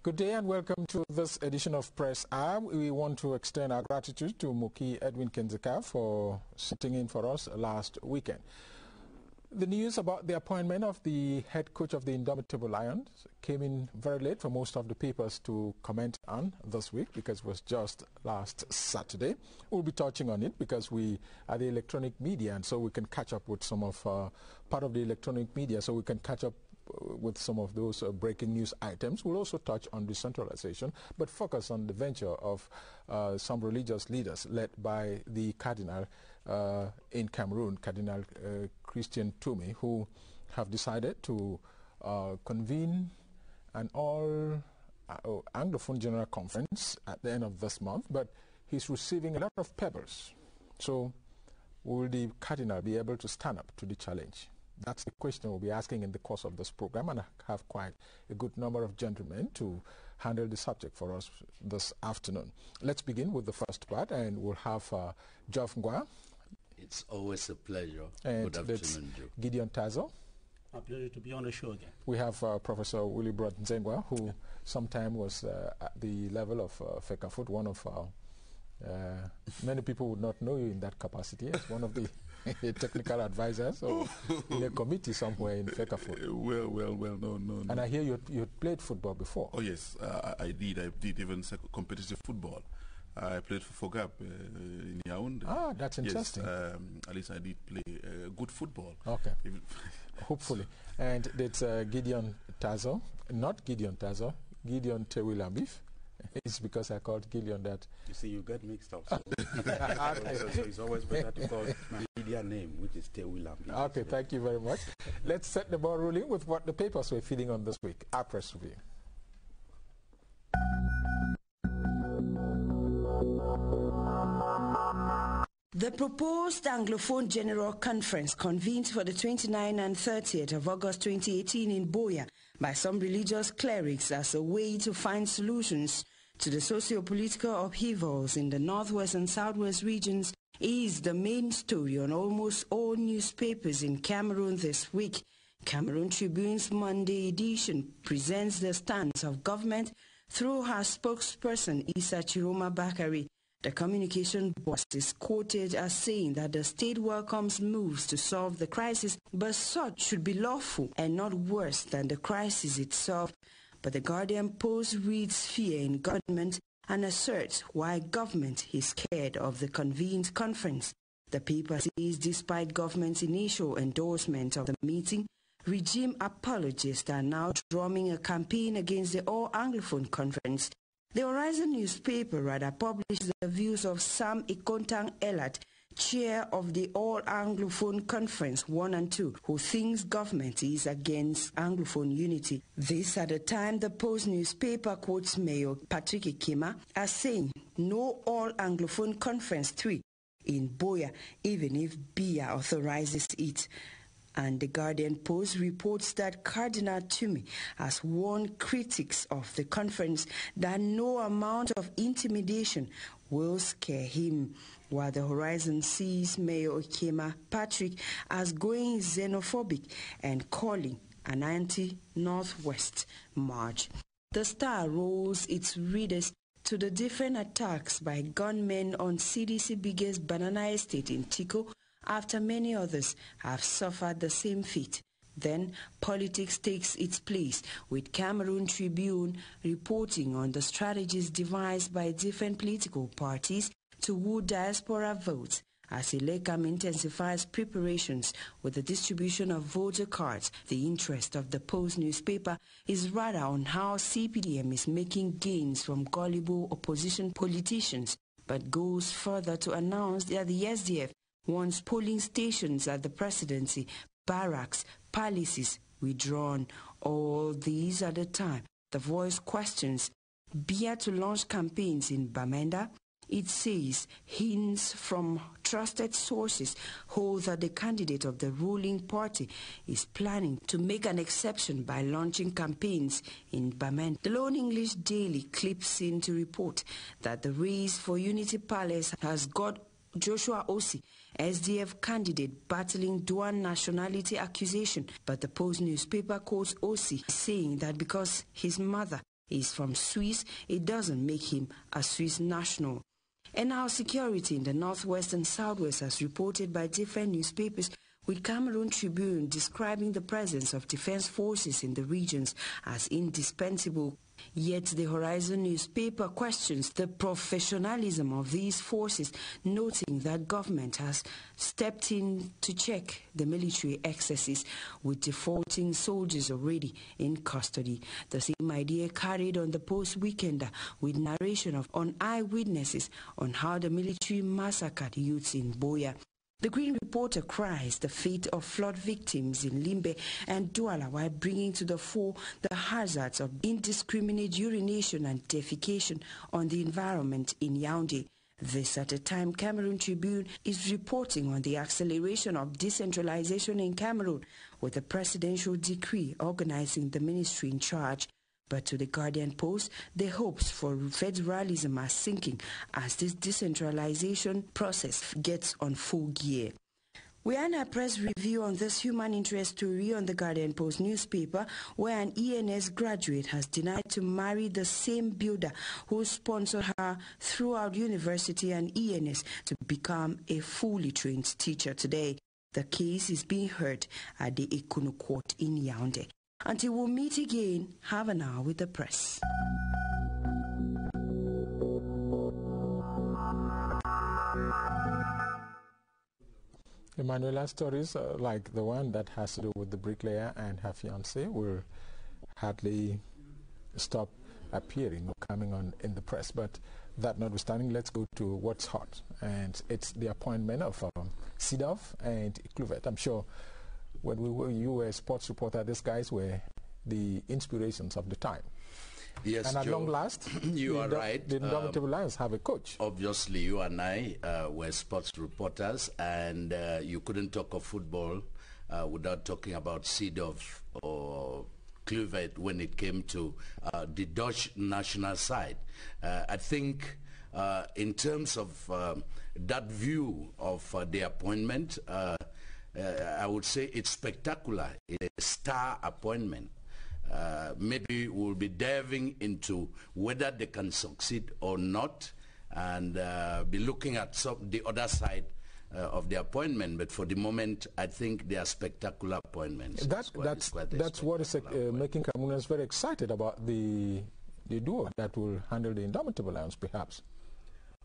Good day and welcome to this edition of Press Hour. We want to extend our gratitude to Muki Edwin Kenzeka for sitting in for us last weekend. The news about the appointment of the head coach of the Indomitable Lions came in very late for most of the papers to comment on this week because it was just last Saturday. We'll be touching on it because we are the electronic media, and so we can catch up with some of part of the electronic media, so we can catch up with some of those breaking news items. We'll also touch on decentralization, but focus on the venture of some religious leaders led by the cardinal in Cameroon, Cardinal Christian TUMI, who have decided to convene an all Anglophone General Conference at the end of this month, but he's receiving a lot of pebbles. So will the cardinal be able to stand up to the challenge? That's the question we'll be asking in the course of this program, and I have quite a good number of gentlemen to handle the subject for us this afternoon. Let's begin with the first part, and we'll have Geoff Ngwa. It's always a pleasure. And good afternoon, Joe. Gideon Tazo. A pleasure to be on the show again. We have Professor Willibrod Nzengwa, who sometime was at the level of FECAFOOT, one of many people would not know you in that capacity as one of the technical advisors or in a committee somewhere in FECAFOOT. No. And I hear you played football before. Oh yes, I did even competitive football. I played for FOGAP in Yaoundé. Ah, that's interesting. Yes, at least I did play good football. Okay. Hopefully. And it's Gideon Tazo, not Gideon Tazo, Gideon Tewilambif. It's because I called Gideon that. You see, you get mixed up. So it's always better to call my media name, which is Tewilambif. Okay, thank you very much. Let's set the ball rolling with what the papers were feeding on this week. Our press review. The proposed Anglophone General Conference convened for the 29th and 30th of August 2018 in Buea by some religious clerics as a way to find solutions to the socio-political upheavals in the northwest and southwest regions is the main story on almost all newspapers in Cameroon this week. Cameroon Tribune's Monday edition presents the stance of government through her spokesperson Issa Chiroma Bakari. The communication boss is quoted as saying that the state welcomes moves to solve the crisis, but such should be lawful and not worse than the crisis itself. But the Guardian Post reads fear in government and asserts why government is scared of the convened conference. The paper says despite government's initial endorsement of the meeting, regime apologists are now drumming a campaign against the All-Anglophone Conference. The Horizon newspaper rather published the views of Sam Ikontang Elat, chair of the All-Anglophone Conference 1 and 2, who thinks government is against Anglophone unity. This at the time the Post newspaper quotes Mayor Patrick Ikema as saying no All-Anglophone Conference 3 in Buea, even if BIA authorizes it. And the Guardian Post reports that Cardinal TUMI has warned critics of the conference that no amount of intimidation will scare him, while the Horizon sees Mayor Ikema Patrick as going xenophobic and calling an anti-Northwest march. The Star rolls its readers to the different attacks by gunmen on CDC biggest banana estate in Tico, after many others have suffered the same fate. Then politics takes its place, with Cameroon Tribune reporting on the strategies devised by different political parties to woo diaspora votes as Elecam intensifies preparations with the distribution of voter cards. The interest of the Post newspaper is rather on how CPDM is making gains from gullible opposition politicians, but goes further to announce that the SDF wants polling stations at the presidency, barracks, palaces withdrawn. All these at a time. The Voice questions BIA to launch campaigns in Bamenda. It says hints from trusted sources hold that the candidate of the ruling party is planning to make an exception by launching campaigns in Bamenda. The Lone English Daily clips in to report that the race for Unity Palace has got Joshua Osi, SDF candidate, battling dual nationality accusation, but the Post newspaper quotes Osi saying that because his mother is from Swiss, it doesn't make him a Swiss national. And now security in the northwest and southwest, as reported by different newspapers, with Cameroon Tribune describing the presence of defense forces in the regions as indispensable. Yet the Horizon newspaper questions the professionalism of these forces, noting that government has stepped in to check the military excesses, with defaulting soldiers already in custody. The same idea carried on the post-weekender, with narration of eyewitnesses on how the military massacred youths in Boya. The Green Reporter cries the fate of flood victims in Limbe and Douala, while bringing to the fore the hazards of indiscriminate urination and defecation on the environment in Yaoundé. This at a time Cameroon Tribune is reporting on the acceleration of decentralization in Cameroon, with a presidential decree organizing the ministry in charge. But to the Guardian Post, the hopes for federalism are sinking as this decentralization process gets on full gear. We are in a press review on this human interest story on the Guardian Post newspaper, where an ENS graduate has denied to marry the same builder who sponsored her throughout university and ENS to become a fully trained teacher today. The case is being heard at the Ekunu Court in Yaoundé. Until we meet again, have an hour with the press. Emanuela's stories, like the one that has to do with the bricklayer and her fiancé, will hardly stop appearing or coming on in the press. But that notwithstanding, let's go to what's hot. And it's the appointment of Seedorf and Kluivert. I'm sure when you were a sports reporter, these guys were the inspirations of the time. Yes, and at Joe, long last, you are right. The Indomitable Lions have a coach. Obviously, you and I were sports reporters, and you couldn't talk of football without talking about Seedorf or Kluivert when it came to the Dutch national side. I think in terms of that view of the appointment, I would say it's spectacular. It's a star appointment. Maybe we'll be diving into whether they can succeed or not, and be looking at the other side of the appointment. But for the moment, I think they are spectacular appointments. That's what is making Cameroonians very excited about the duo that will handle the Indomitable Lions, perhaps.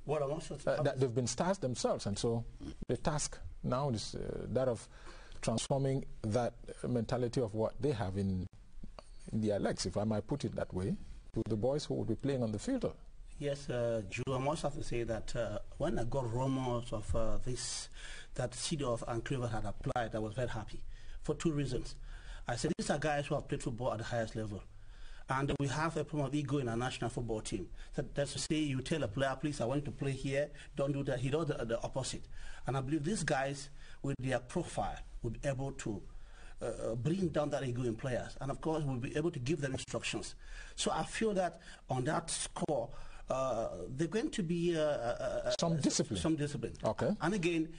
What I want to that they've been stars themselves, and so the task now is that of transforming that mentality of what they have in their legs, if I might put it that way, to the boys who will be playing on the field. Yes, Joe, I must have to say that when I got rumors of that Seedorf and Kluivert had applied, I was very happy for two reasons. I said, these are guys who have played football at the highest level. And we have a problem of ego in our national football team. So that's to say, you tell a player, please, I want to play here, don't do that. He does the opposite. And I believe these guys, with their profile, will be able to bring down that ego in players. And of course, we'll be able to give them instructions. So I feel that on that score, they're going to be some discipline. Some discipline. Okay. And again,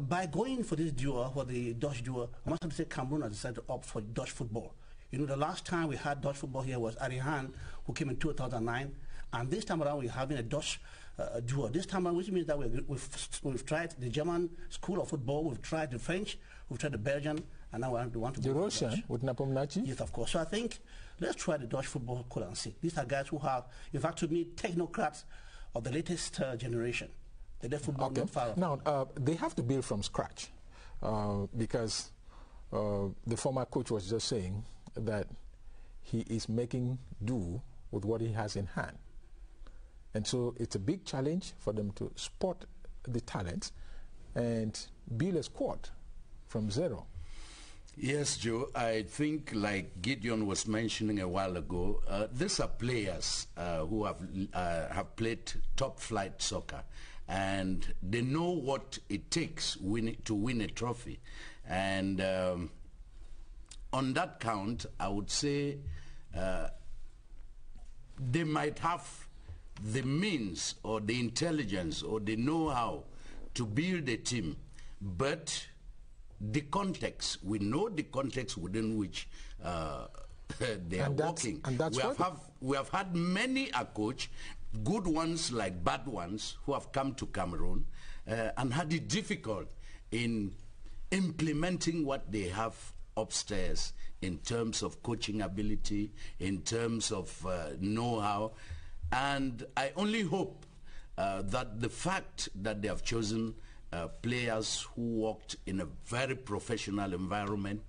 by going for this duo, for the Dutch duo, I must have to say Cameroon has decided to opt for Dutch football. You know, the last time we had Dutch football here was Arihan, who came in 2009, and this time around we're having a Dutch duo. This time around, which means that we've tried the German school of football, we've tried the French, we've tried the Belgian, and now we want to the go Russian with Napomnachi? Yes, of course. So I think let's try the Dutch football code and see. These are guys who have, in fact, to me, technocrats of the latest generation. They're football not far off. Now, they have to build from scratch because the former coach was just saying that he is making do with what he has in hand. And so it's a big challenge for them to spot the talent and build a squad from zero. Yes, Joe, I think like Gideon was mentioning a while ago, these are players who have played top flight soccer, and they know what it takes to win a trophy. And on that count, I would say they might have the means or the intelligence or the know-how to build a team, but the context, we know the context within which they are working. And that's we have had many a coach, good ones like bad ones, who have come to Cameroon and had it difficult in implementing what they have upstairs in terms of coaching ability, in terms of know-how. And I only hope that the fact that they have chosen players who worked in a very professional environment,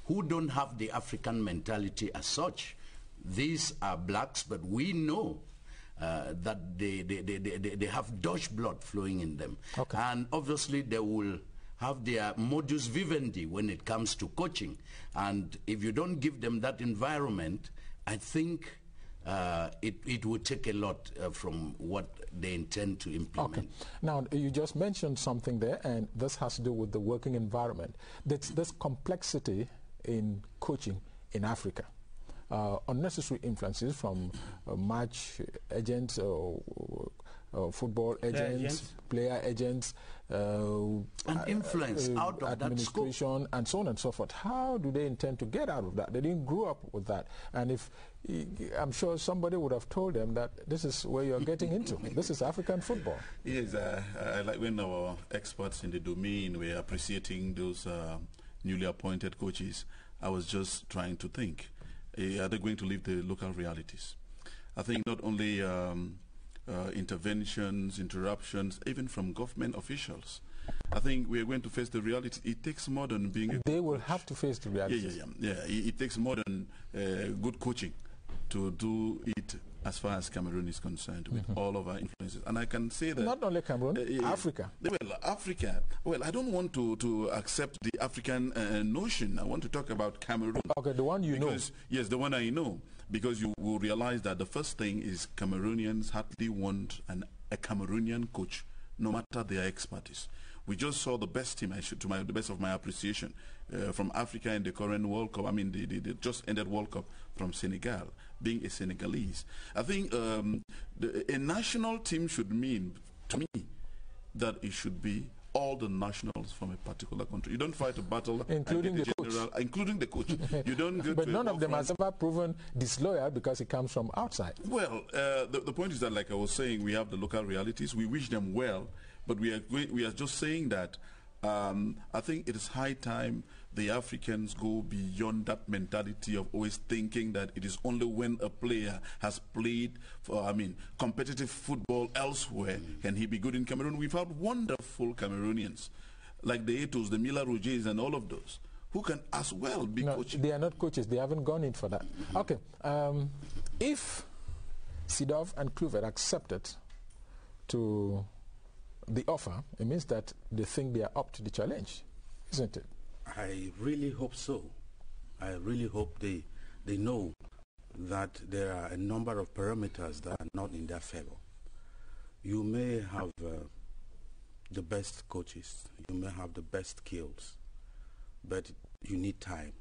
who don't have the African mentality as such. These are blacks, but we know that they have Dutch blood flowing in them. Okay. And obviously they will have their modus vivendi when it comes to coaching. And if you don't give them that environment, I think it would take a lot from what they intend to implement. Okay. Now, you just mentioned something there, and this has to do with the working environment. This complexity in coaching in Africa. Unnecessary influences from match agents, football agents, player agents, and influence out of administration, that and so on and so forth. How do they intend to get out of that? They didn't grow up with that. And if I'm sure somebody would have told them that this is where you're getting into. This is African football. Yes, I like when our experts in the domain were appreciating those newly appointed coaches. I was just trying to think, are they going to leave the local realities? I think not only interventions, interruptions, even from government officials. I think we are going to face the reality. It takes more than being a They will have to face the reality. Yeah. It takes more than good coaching to do it as far as Cameroon is concerned, with all of our influences. And I can say that... Not only Cameroon, Africa. Well, Africa. Well, I don't want to accept the African notion. I want to talk about Cameroon. Okay, the one you know. Yes, the one I know. Because you will realize that the first thing is Cameroonians hardly want a Cameroonian coach, no matter their expertise. We just saw the best team, the best of my appreciation, from Africa in the current World Cup. I mean, the just ended World Cup from Senegal, being a Senegalese. I think a national team should mean, to me, that it should be all the nationals from a particular country. You don't fight a battle, including the general, coach. Including the coach. You don't go but to none of them has ever proven disloyal because it comes from outside. Well, the point is that, like I was saying, we have the local realities. We wish them well, but we are just saying that I think it is high time the Africans go beyond that mentality of always thinking that it is only when a player has played for, competitive football elsewhere can he be good in Cameroon. We've had wonderful Cameroonians, like the Eto'os, the Mila Rogers, and all of those, who can as well be coaches. They are not coaches. They haven't gone in for that. Okay. If Seedorf and Kluivert accepted to the offer, it means that they think they are up to the challenge, isn't it? I really hope so. I really hope they know that there are a number of parameters that are not in their favor. You may have the best coaches, you may have the best skills, but you need time.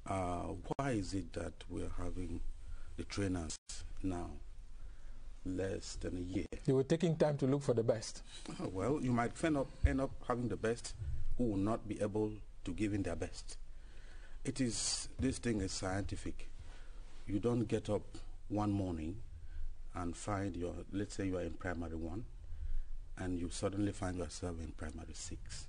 Why is it that we're having the trainers now less than a year? You were taking time to look for the best. Well, you might end up having the best who will not be able to give in their best. This thing is scientific. You don't get up one morning and find let's say you are in primary 1 and you suddenly find yourself in primary 6.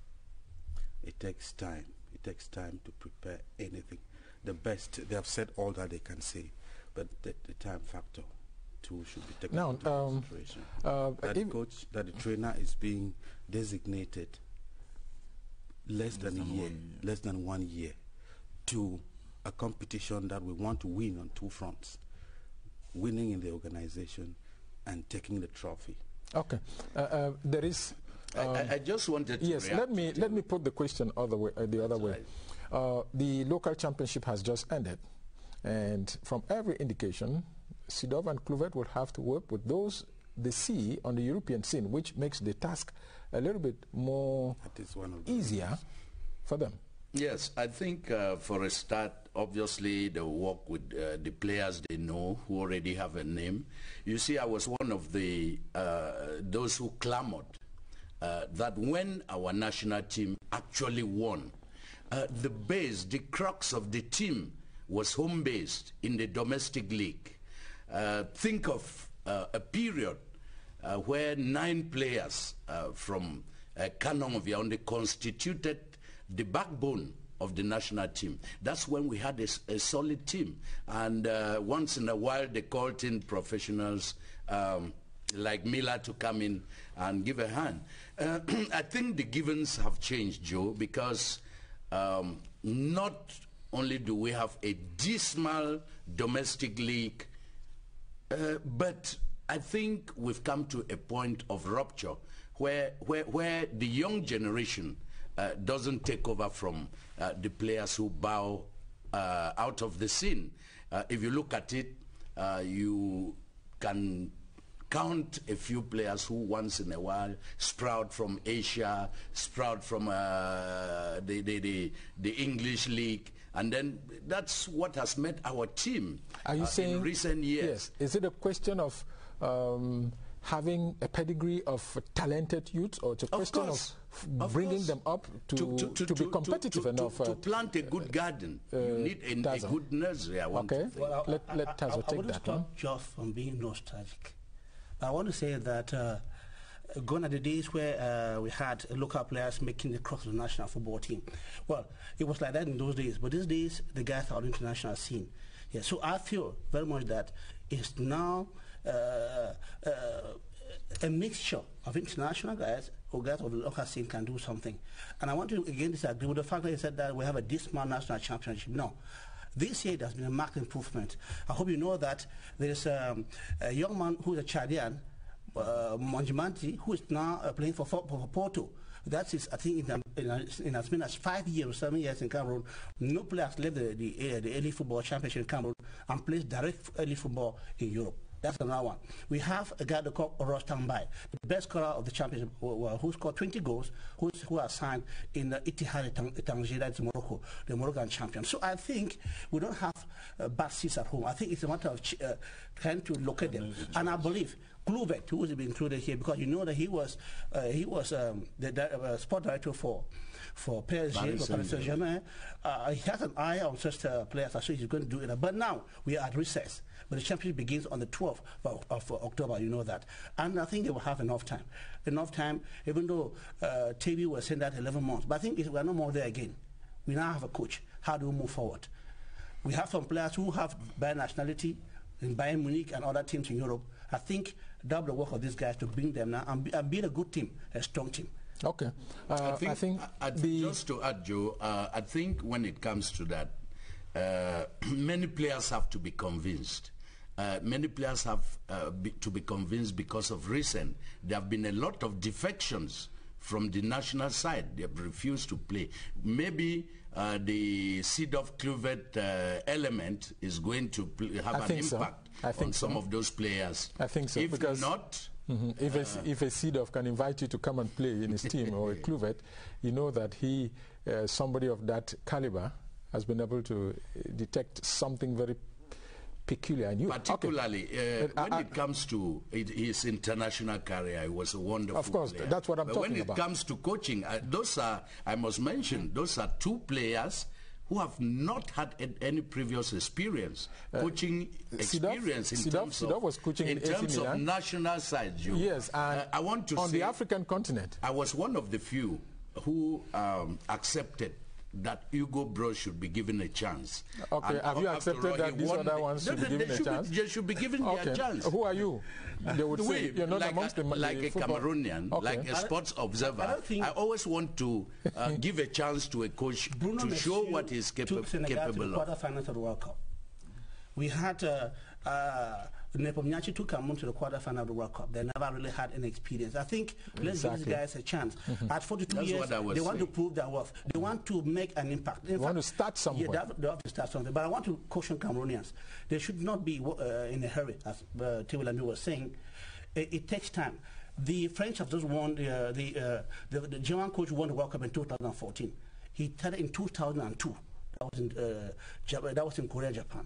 It takes time. It takes time to prepare anything. The best, they have said all that they can say, but the time factor too should be taken into consideration. That the trainer is being designated less than 1 year to a competition that we want to win on 2 fronts, winning in the organization and taking the trophy. Okay. There is... I just wanted to let me put the question the other way. Right. The local championship has just ended, and from every indication, Seedorf and Kluivert will have to work with those they see on the European scene, which makes the task a little bit more easier for them. Yes, I think for a start, obviously they work with the players they know who already have a name. You see, I was one of those who clamored that when our national team actually won, the crux of the team was home-based in the domestic league. think of a period where 9 players from Canon of Yaoundé constituted the backbone of the national team. That's when we had a solid team. And once in a while they called in professionals like Miller to come in and give a hand. I think the givens have changed, Joe, because not only do we have a dismal domestic league, but I think we've come to a point of rupture where the young generation doesn't take over from the players who bow out of the scene. If you look at it, you can count a few players who once in a while sprout from Asia, sprout from the English league, and then that's what has made our team. Are you saying, in recent years. Yes. Is it a question of having a pedigree of talented youth, or it's a question of bringing them up to be competitive enough? To plant a good garden, you need a good nursery. I want to think. Well, let Tazo take that one. Just from being nostalgic, I want to say that gone are the days where we had local players making the cross to the national football team. Well, it was like that in those days, but these days the guys are on the international scene. Yeah, so I feel very much that it's now a mixture of international guys or guys of the local scene can do something. And I want to again disagree with the fact that you said that we have a dismal national championship. No. This year there has been a marked improvement. I hope you know that there is a young man who is a Chadian, Monjimanti, who is now playing for Porto. That is, I think, in as many as 5 years or 7 years in Cameroon, no player has left the elite football championship in Cameroon and plays direct elite football in Europe. That's another one. We have a guy called Ross Tambai, the best scorer of the championship, who scored 20 goals, who are signed in Ittihad Tanger, that's Morocco, the Moroccan champion. So I think we don't have bad seats at home. I think it's a matter of trying to locate them. And I believe Kluvet, who was included here, because you know that he was the sport director for PSG, for Paris Saint-Germain. He has an eye on such players, so he's going to do it. But now we are at recess. But the championship begins on the 12th of October, you know that. And I think they will have enough time. Enough time, even though TV was saying that 11 months. But I think we are no more there again. We now have a coach. How do we move forward? We have some players who have bi-nationality in Bayern Munich and other teams in Europe. I think double the work of these guys to bring them now and build a good team, a strong team. Okay. I think just to add, Joe, I think when it comes to that, many players have to be convinced. Many players have to be convinced because of recent. There have been a lot of defections from the national side. They have refused to play. Maybe the Seedorf Kluvet element is going to have an impact on some of those players. I think so. If because not, if a Seedorf can invite you to come and play in his team, or a Kluvet, you know that he, somebody of that caliber, has been able to detect something very peculiar. And particularly when it comes to his international career, it was a wonderful Of course, player. that's what I'm talking about. When it comes to coaching, those are, I must mention, those are two players who have not had any previous experience, coaching experience in terms of national side. Yes, and I want to on say, the African continent, I was one of the few who accepted that Hugo Bros should be given a chance. Okay, and have you accepted that these other ones should be given a chance? They should be given their chance. Who are you? They would say you're not amongst them. Like a Cameroonian, like a sports observer. I always want to give a chance to a coach to show what he's capable of. Quarterfinals of the World Cup. We had Nepomniachtchi took Cameroon to the quarterfinal of the World Cup. They never really had any experience. I think let's give these guys a chance. At 42 years, they want to prove their worth. They want to make an impact. They want to start somewhere. Yeah, they have to start something. But I want to caution Cameroonians. They should not be in a hurry, as Tewelami was saying. It takes time. The French have just won, the German coach won the World Cup in 2014. He started in 2002. That was in Korea, Japan.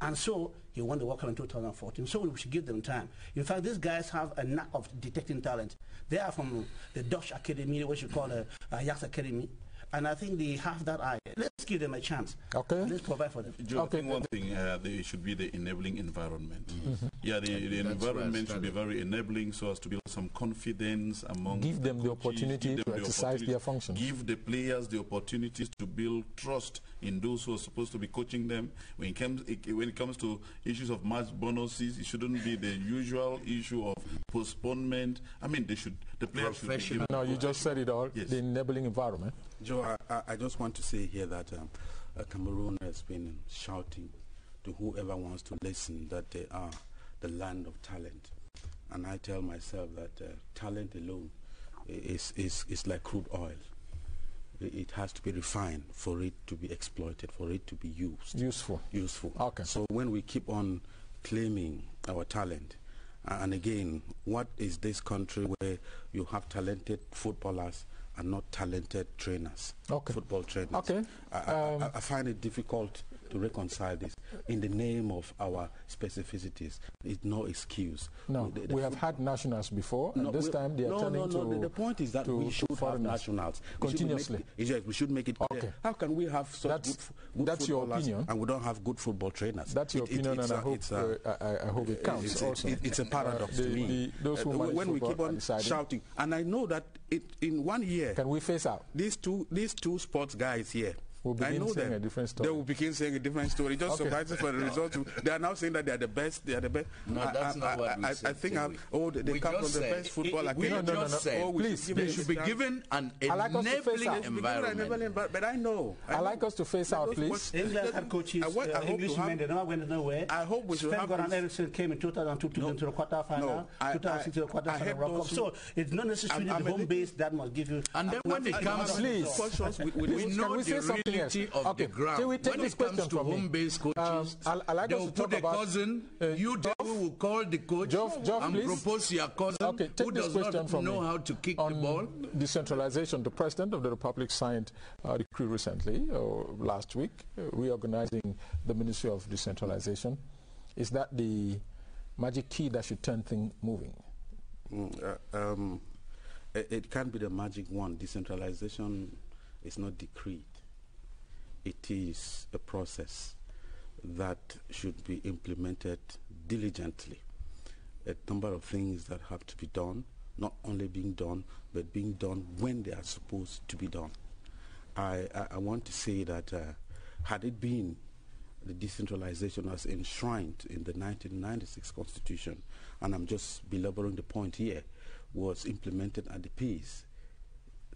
And so he won the World Cup in 2014. So we should give them time. In fact, these guys have a knack of detecting talent. They are from the Dutch Academy, what you call a Ajax Academy. And I think they have that eye. let's give them a chance. Okay. Let's provide for them. Joe, I think one thing, there should be the enabling environment. Yeah, the environment should be very enabling so as to build some confidence among Give them the opportunity to exercise their functions. Give the players the opportunities to build trust in those who are supposed to be coaching them. When it comes to issues of match bonuses, it shouldn't be the usual issue of postponement. I mean, the players should be given. No, you just said it all. Yes. The enabling environment. Joe, I just want to say here that Cameroon has been shouting to whoever wants to listen that they are the land of talent. And I tell myself that talent alone is like crude oil. It has to be refined for it to be exploited, for it to be used. Useful. Okay. So when we keep on claiming our talent, and again, what is this country where you have talented footballers and not talented trainers, football trainers? Okay. I find it difficult to reconcile this in the name of our specificities. It's no excuse. No, we have had nationals before, and this time they are turning to... The point is that we should have nationals. Continuously. We should make it clear. How can we have such good that's your opinion, and we don't have good football trainers? That's your opinion, and I hope it counts also. It's a paradox to me. When we keep on shouting, and I know that in 1 year... Can we face out? These two sports guys here, we'll begin saying a different story. They will begin saying a different story. Just surprises for the result. They are now saying that they are the best. They are the best. No, that's not what we said. I think they come from the best football academy. Please, they should be given an enabling environment. But I know. I like us to face out, please. England had coaches, Englishmen, they never went nowhere. I hope we should have... Sven-Goran Eriksson came in 2002 to the quarterfinal, 2006 to the quarterfinal. So it's not necessarily the home base that must give you... And then when it comes... We know the reality of the ground. We take when it comes to home-based coaches, they will put a cousin, you will call the coach and propose your cousin who does not know how to kick the ball. Decentralization. The President of the Republic signed a decree recently, or last week, reorganizing the Ministry of Decentralization. Is that the magic key that should turn things moving? It can't be the magic one. Decentralization is not decreed. It is a process that should be implemented diligently. A number of things that have to be done, not only being done, but being done when they are supposed to be done. I want to say that had it been the decentralization as enshrined in the 1996 Constitution, and I'm just belaboring the point here, was implemented at the pace,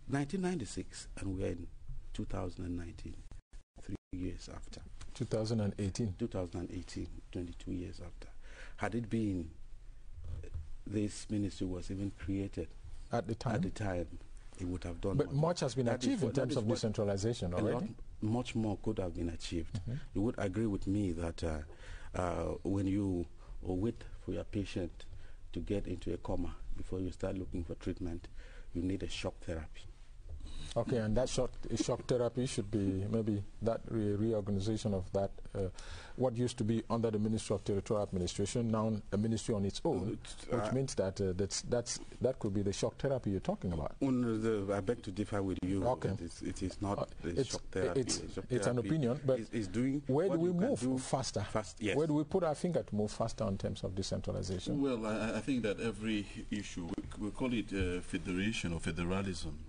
1996, and we're in 2019. 3 years after. 2018. 2018, 22 years after. Had it been this ministry was even created at the time, it would have done. But much has been achieved in terms of decentralization already. Much more could have been achieved. You would agree with me that when you wait for your patient to get into a coma before you start looking for treatment, you need a shock therapy. Okay, and that shock therapy should be maybe that reorganization of that, what used to be under the Ministry of Territorial Administration, now a ministry on its own, which means that that could be the shock therapy you're talking about. I beg to differ with you. Okay. It is not the shock therapy. It's an opinion, but it's doing where do we move faster? Yes. Where do we put our finger to move faster in terms of decentralization? Well, I think that every issue, we call it federation or federalism,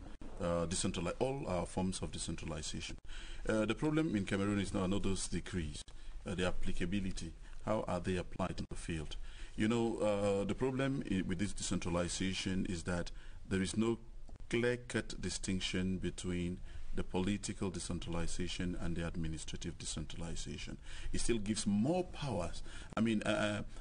all our forms of decentralization. The problem in Cameroon is now not those decrees, the applicability. How are they applied in the field? You know, the problem with this decentralization is that there is no clear-cut distinction between the political decentralization and the administrative decentralization. It still gives more powers. I mean,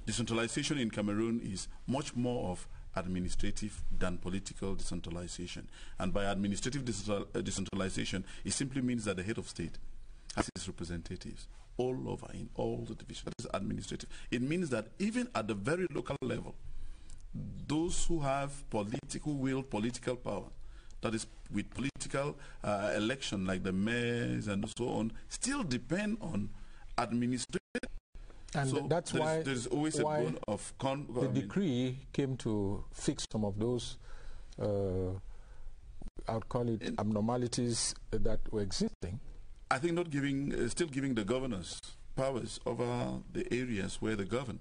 decentralization in Cameroon is much more of administrative than political decentralization. And by administrative decentralization, it simply means that the head of state has his representatives all over in all the divisions. That is administrative. It means that even at the very local level, those who have political will, political power, that is with political election like the mayors and so on, still depend on administrative. And so that's why there's always a bone of the decree came to fix some of those, I would call it abnormalities that were existing I think not giving, still giving the governors powers over the areas where they govern,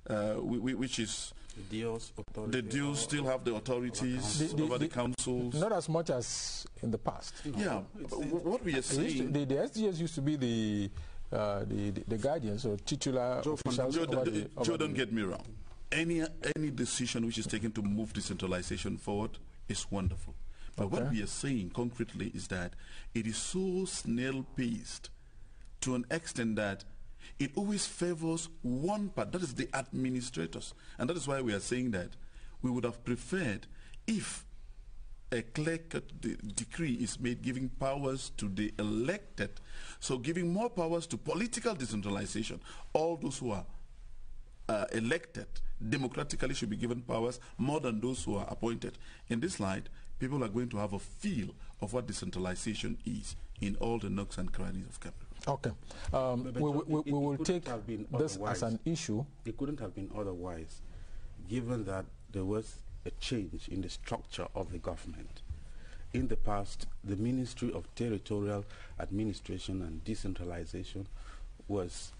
which is the DOs still have the authorities over the councils. Not as much as in the past. Yeah, what we are saying... The SDs used to be the guardians or titular officials. Joe, don't get me wrong. Any decision which is taken to move decentralization forward is wonderful. But what we are saying concretely is that it is so snail-paced to an extent that it always favors one part, that is the administrators. And that is why we are saying that we would have preferred if a clear-cut decree is made giving powers to the elected, so giving more powers to political decentralization. All those who are elected democratically should be given powers more than those who are appointed. In this light, people are going to have a feel of what decentralization is in all the nooks and crannies of Cameroon. Okay. We will take this as an issue. It couldn't have been otherwise, given that there was a change in the structure of the government. In the past, the Ministry of Territorial Administration and Decentralization was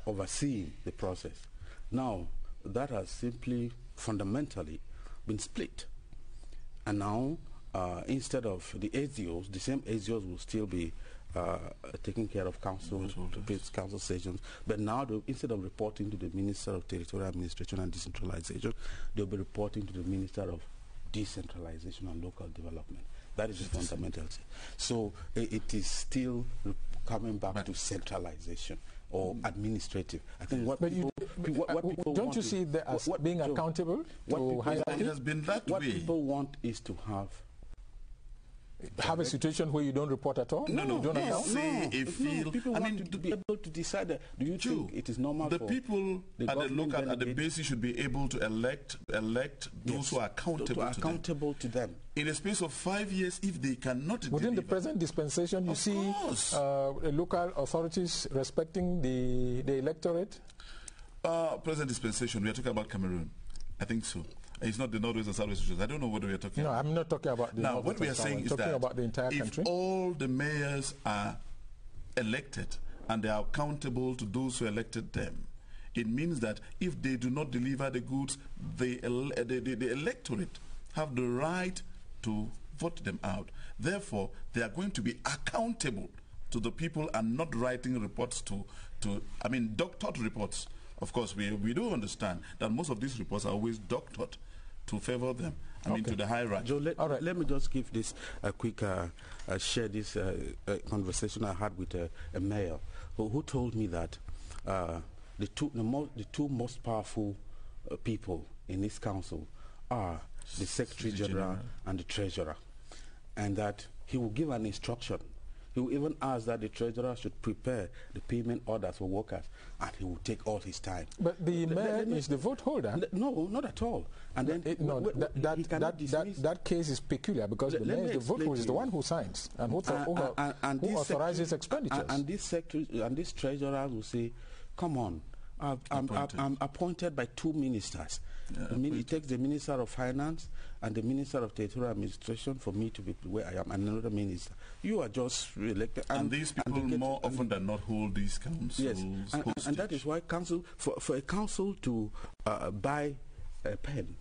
overseeing the process. Now, that has simply fundamentally been split. And now, instead of the ASIOs, the same ASIOs will still be taking care of council sessions. But now, instead of reporting to the Minister of Territorial Administration and Decentralization, they'll be reporting to the Minister of Decentralization and Local Development. That is the fundamental thing. So it is still coming back to centralization or administrative. I think what people don't you see that as being accountable? It has been that way. What people want is to have a situation where you don't report at all? No, don't account? People want to be able to decide that. Do you think it is normal the for people at the basis should be able to elect those who are accountable to them. In a space of 5 years, if they cannot within the present dispensation, you see local authorities respecting the electorate? Present dispensation, we are talking about Cameroon. I think so. It's not the Northwest and Southwest regions. I don't know what we are talking about. No, I'm not talking about the Now, what we are saying is that about the entire country. If all the mayors are elected and they are accountable to those who elected them, it means that if they do not deliver the goods, the electorate have the right to vote them out. Therefore, they are going to be accountable to the people and not writing reports doctored reports. Of course, we do understand that most of these reports are always doctored to favor them, to the high rank. Joe, let me just give this a quick, share this conversation I had with a mayor who told me that the two most powerful people in this council are the Secretary General and the Treasurer, and that he will give an instruction. He will even ask that the treasurer should prepare the payment orders for workers, and he will take all his time. But the mayor is the vote holder. No, not at all. And then that case is peculiar because the mayor is the vote holder, is the one who signs and who authorizes expenditures. And this secretary and this treasurer will say, "Come on, I'm appointed by two ministers. It takes the Minister of Finance and the Minister of Territorial Administration for me to be where I am, and another minister. You are just elected." And these people more often than not hold these councils. Yes, and that is why for a council to buy a pen,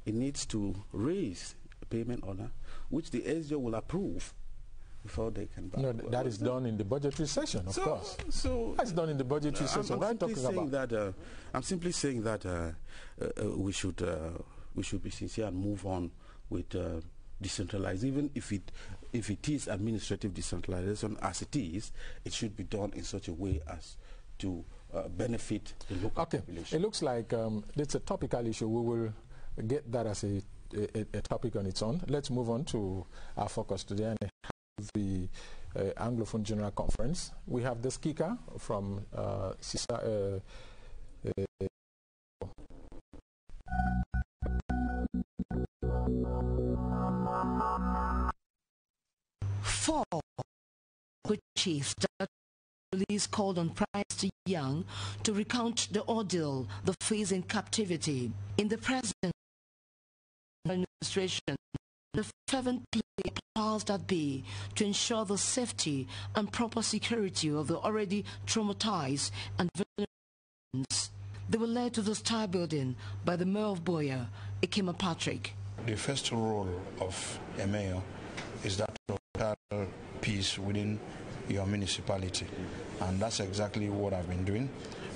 it needs to raise a payment order, which the SGO will approve before they can buy. No, that is done in the budgetary session, of course. So that's done in the budgetary session. I'm simply saying that we should be sincere and move on with decentralized. Even if it is administrative decentralization as it is, it should be done in such a way as to benefit the local population. It looks like it's a topical issue. We will get that as a topic on its own. Let's move on to our focus today, and the Anglophone General Conference. We have the speaker from Four chiefs that police called on Prince Young to recount the ordeal they face in captivity. In the present administration, the fervent plea powers that be to ensure the safety and proper security of the already traumatized and vulnerable. They were led to the Star Building by the Mayor of Buea, Ikema Patrick. The first role of a mayor is that of peace within your municipality, and that's exactly what I've been doing.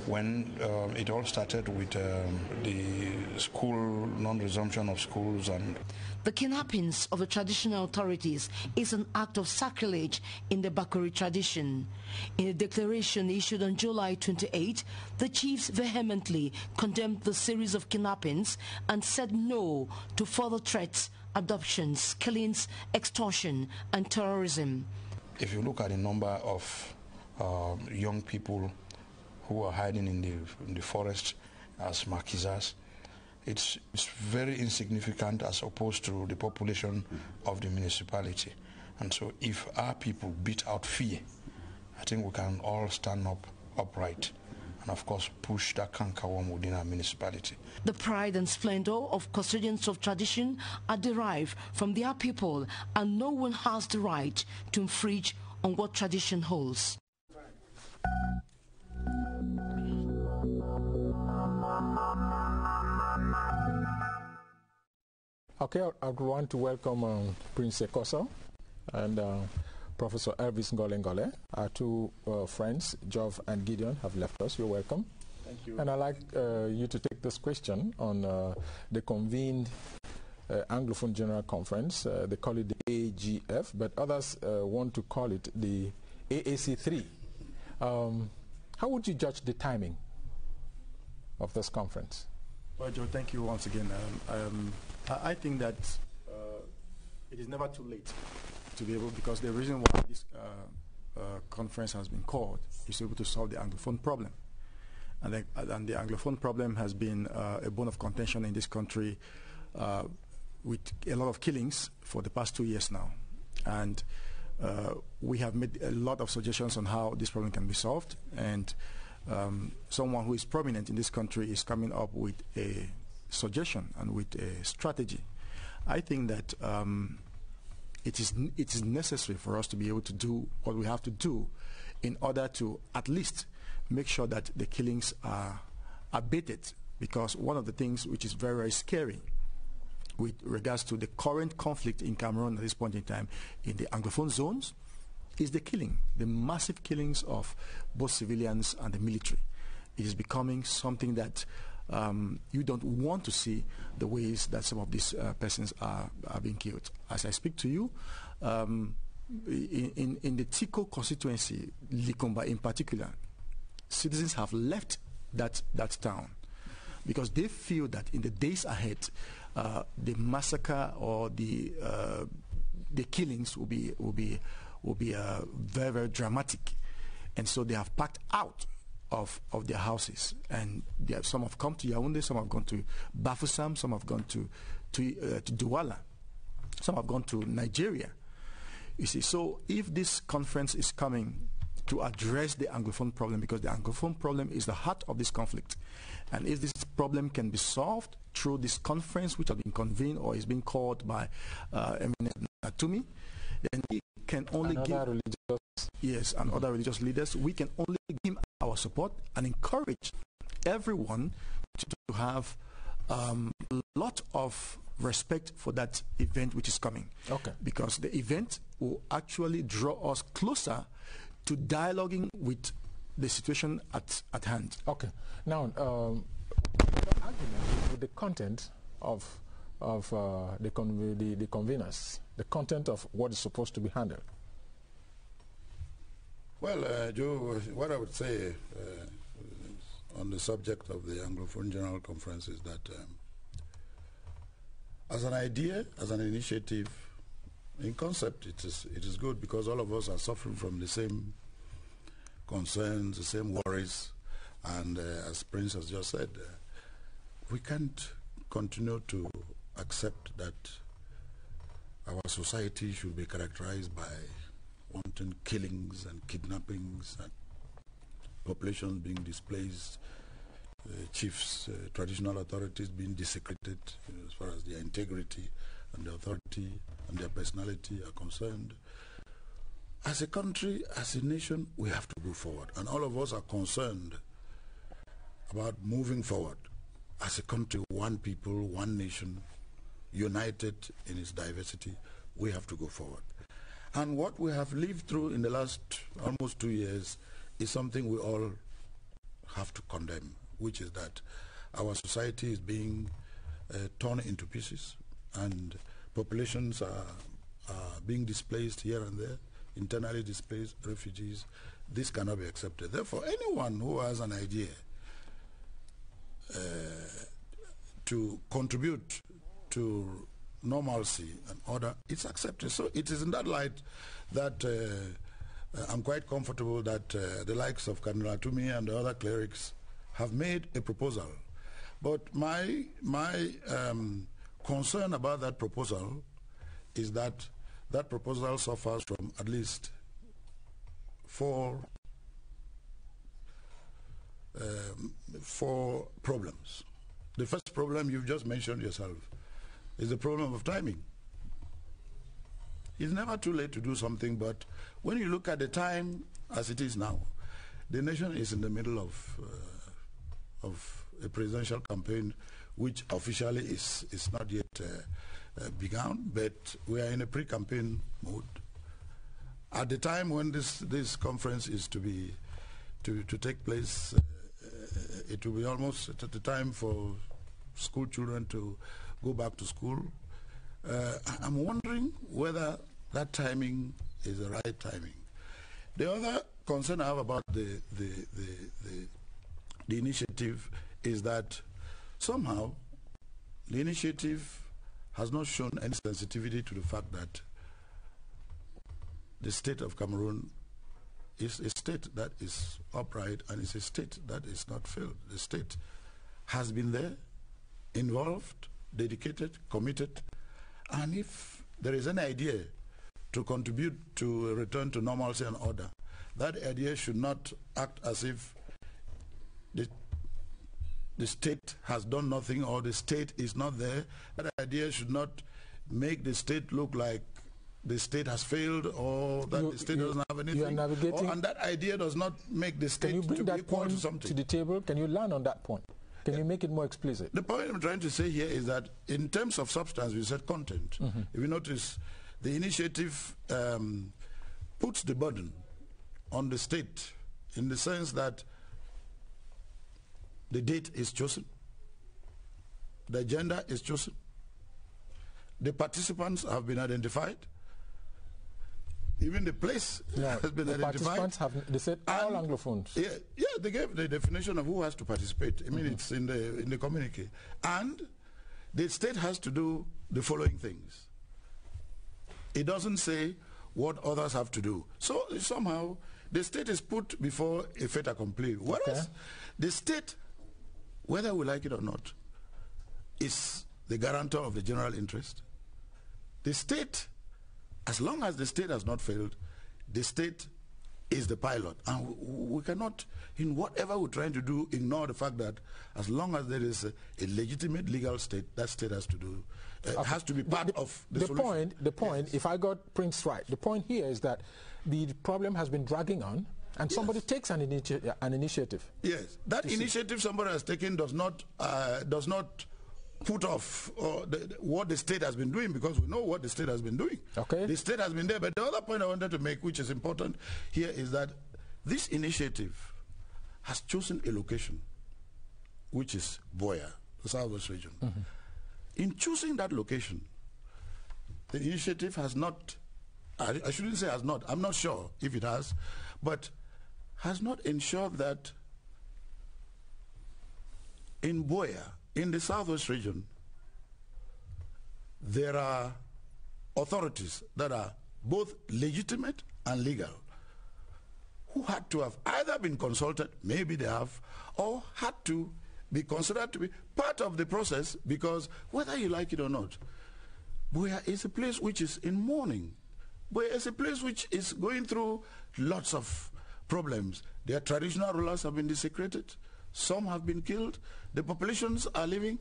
When it all started with the school, non-resumption of schools and... The kidnappings of the traditional authorities is an act of sacrilege in the Bakori tradition. In a declaration issued on July 28, the chiefs vehemently condemned the series of kidnappings and said no to further threats, abductions, killings, extortion and terrorism. If you look at the number of young people who are hiding in the forest as marquisas, it's very insignificant as opposed to the population of the municipality. And so if our people beat out fear, I think we can all stand upright and of course push that cankerworm within our municipality. The pride and splendor of custodians of tradition are derived from their people, and no one has the right to infringe on what tradition holds. Okay, I would want to welcome Prince Ekoso and Professor Elvis Ngole. Our two friends, Jov and Gideon, have left us. You're welcome. Thank you. And I'd like you to take this question on the convened Anglophone General Conference. They call it the AGF, but others want to call it the AAC3. How would you judge the timing of this conference? Well, Joe, thank you once again. I think that it is never too late to be able, because the reason why this conference has been called is to be able to solve the Anglophone problem. And the Anglophone problem has been a bone of contention in this country with a lot of killings for the past 2 years now. And we have made a lot of suggestions on how this problem can be solved. And someone who is prominent in this country is coming up with a suggestion and with a strategy. I think that it is necessary for us to be able to do what we have to do in order to at least make sure that the killings are abated, because one of the things which is very, very scary with regards to the current conflict in Cameroon at this point in time in the Anglophone zones is the massive killings of both civilians and the military. It is becoming something that you don't want to see, the ways that some of these persons are being killed. As I speak to you, in the Tiko constituency, Likomba in particular, citizens have left that town because they feel that in the days ahead, the massacre or the killings will be very, very dramatic, and so they have packed out of their houses, and some have come to Yaoundé, some have gone to Bafoussam, some have gone to Douala, some have gone to Nigeria. You see, so if this conference is coming to address the Anglophone problem, because the Anglophone problem is the heart of this conflict, and if this problem can be solved through this conference, which has been convened or is being called by eminent TUMI, then we can only give other religious leaders, we can only give our support and encourage everyone to have a lot of respect for that event which is coming. Okay. Because the event will actually draw us closer to dialoguing with the situation at hand. Okay. Now, argument with the content of the conveners, the content of what is supposed to be handled. Well, Joe, what I would say on the subject of the Anglophone General Conference is that as an idea, as an initiative, in concept, it is good, because all of us are suffering from the same concerns, the same worries, and as Prince has just said, we can't continue to accept that our society should be characterized by wanton killings and kidnappings and populations being displaced, chiefs, traditional authorities being desecrated as far as their integrity and the authority and their personality are concerned, as a country, as a nation, we have to go forward. And all of us are concerned about moving forward. As a country, one people, one nation, united in its diversity, we have to go forward. And what we have lived through in the last almost 2 years is something we all have to condemn, which is that our society is being torn into pieces, and populations are being displaced here and there, internally displaced refugees. This cannot be accepted. Therefore, anyone who has an idea to contribute to normalcy and order, it's accepted. So it is in that light that I'm quite comfortable that the likes of Cardinal TUMI and the other clerics have made a proposal. But my concern about that proposal is that that proposal suffers from at least four problems. The first problem you've just mentioned yourself is the problem of timing. It's never too late to do something, but when you look at the time as it is now, the nation is in the middle of a presidential campaign, which officially is not yet begun, but we are in a pre-campaign mode. At the time when this conference is to take place, it will be almost at the time for school children to go back to school. I'm wondering whether that timing is the right timing. The other concern I have about the initiative is that somehow the initiative has not shown any sensitivity to the fact that the state of Cameroon is a state that is upright and is a state that is not failed. The state has been there, involved, dedicated, committed, and if there is an idea to contribute to a return to normalcy and order, that idea should not act as if the state has done nothing or the state is not there. That idea should not make the state look like the state has failed or that the state doesn't have anything. You are navigating, and that idea does not make the state to be equal to something. To the table? Can you land on that point? Can you make it more explicit? The point I'm trying to say here is that in terms of substance, we said content. If you notice, the initiative puts the burden on the state in the sense that the date is chosen, the agenda is chosen, the participants have been identified, even the place has been identified. They said all Anglophones. Yeah, they gave the definition of who has to participate. I mean, it's in the communique. And the state has to do the following things. It doesn't say what others have to do. So somehow the state is put before a fait accompli. Whereas the state, whether we like it or not, is the guarantor of the general interest. The state, as long as the state has not failed, the state is the pilot. And we cannot, in whatever we're trying to do, ignore the fact that as long as there is a legitimate legal state, that state has to do, has to be part of the solution. The point, if I got Prince right, the point here is that the problem has been dragging on, and somebody takes an initiative. Yes, that initiative somebody has taken does not put off what the state has been doing, because we know what the state has been doing. Okay. The state has been there. But the other point I wanted to make, which is important here, is that this initiative has chosen a location, which is Boya, the southwest region. In choosing that location, the initiative has not, I shouldn't say has not, I'm not sure if it has, but has not ensured that in Boya, in the southwest region, there are authorities that are both legitimate and legal, who had to have either been consulted, maybe they have, or had to be considered to be part of the process, because whether you like it or not, Boya is a place which is in mourning. Boya is a place which is going through lots of problems. Their traditional rulers have been desecrated. Some have been killed. The populations are living.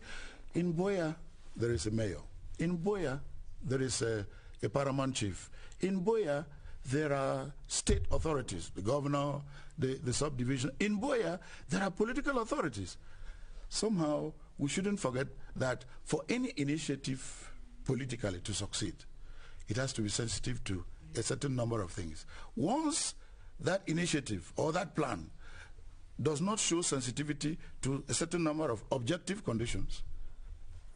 In Boya, there is a mayor. In Boya, there is a paramount chief. In Boya, there are state authorities, the governor, the subdivision. In Boya, there are political authorities. Somehow, we shouldn't forget that for any initiative politically to succeed, it has to be sensitive to a certain number of things. Once that initiative or that plan does not show sensitivity to a certain number of objective conditions,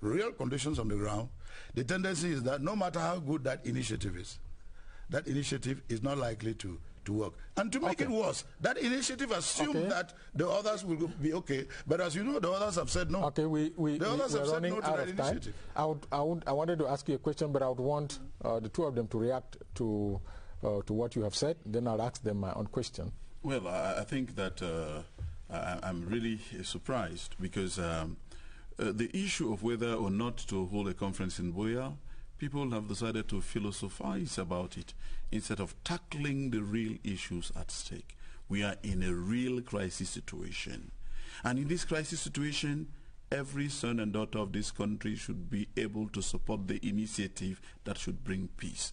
real conditions on the ground, the tendency is that no matter how good that initiative is not likely to work. And to make it worse, that initiative assumes that the others will be okay, but as you know, the others have said no. Okay, we're running out of time. I wanted to ask you a question, but I would want the two of them to react to what you have said. Then I'll ask them my own question. Well, I think that I'm really surprised because the issue of whether or not to hold a conference in Boya, people have decided to philosophize about it instead of tackling the real issues at stake. We are in a real crisis situation. And in this crisis situation, every son and daughter of this country should be able to support the initiative that should bring peace.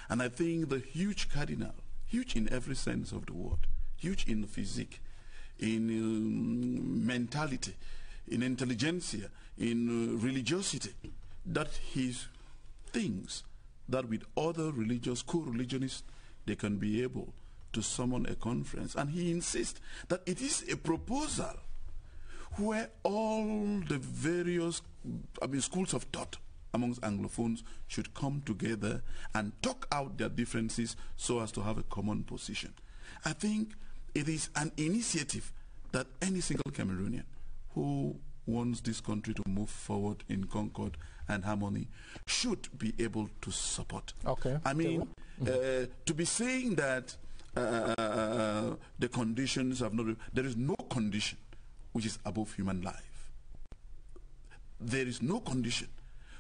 And I think the huge cardinal, huge in every sense of the word, huge in physique, in mentality, in intelligentsia, in religiosity, that his things that with other religious co-religionists they can be able to summon a conference. And he insists that it is a proposal where all the various schools of thought amongst Anglophones should come together and talk out their differences so as to have a common position. I think it is an initiative that any single Cameroonian who wants this country to move forward in concord and harmony should be able to support. Okay. I mean, to be saying that the conditions have not, there is no condition which is above human life. There is no condition.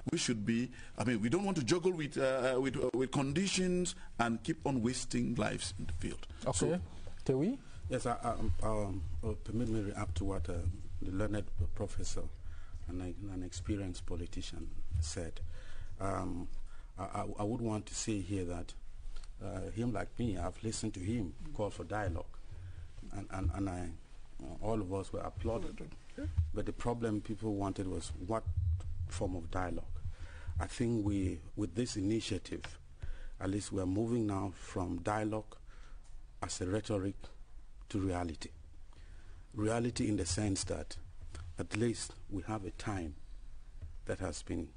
We should be, we don't want to juggle with conditions and keep on wasting lives in the field. Okay. So, Tewi? Yes, permit me to react to what the learned professor and an experienced politician said. I would want to say here that him like me, I've listened to him call for dialogue, and all of us were applauded. But the problem people wanted was what form of dialogue. I think with this initiative, at least we're moving now from dialogue as a rhetoric to reality. Reality in the sense that at least we have a time that has been